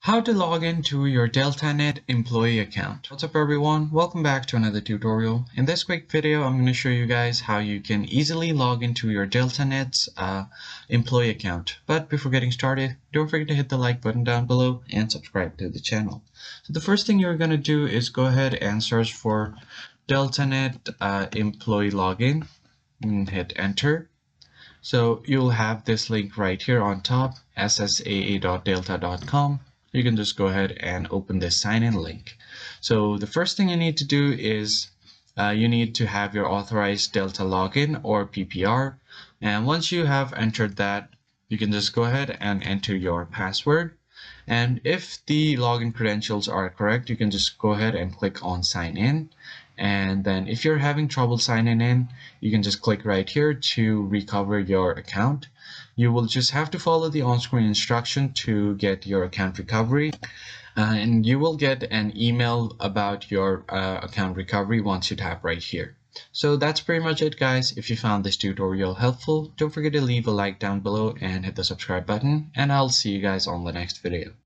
How to log into your Deltanet employee account. What's up everyone, welcome back to another tutorial. In this quick video I'm going to show you guys how you can easily log into your Deltanet's employee account. But before getting started, don't forget to hit the like button down below and subscribe to the channel. So the first thing you're going to do is go ahead and search for Deltanet employee login and hit enter. So you'll have this link right here on top, ssaa.delta.com. You can just go ahead and open this sign-in link. So the first thing you need to do is you need to have your authorized Delta login or PPR. And once you have entered that, you can just go ahead and enter your password. And if the login credentials are correct, you can just go ahead and click on sign in. And then if you're having trouble signing in, you can just click right here to recover your account. You will just have to follow the on-screen instruction to get your account recovery. And you will get an email about your account recovery once you tap right here. So that's pretty much it, guys. If you found this tutorial helpful, don't forget to leave a like down below and hit the subscribe button, and I'll see you guys on the next video.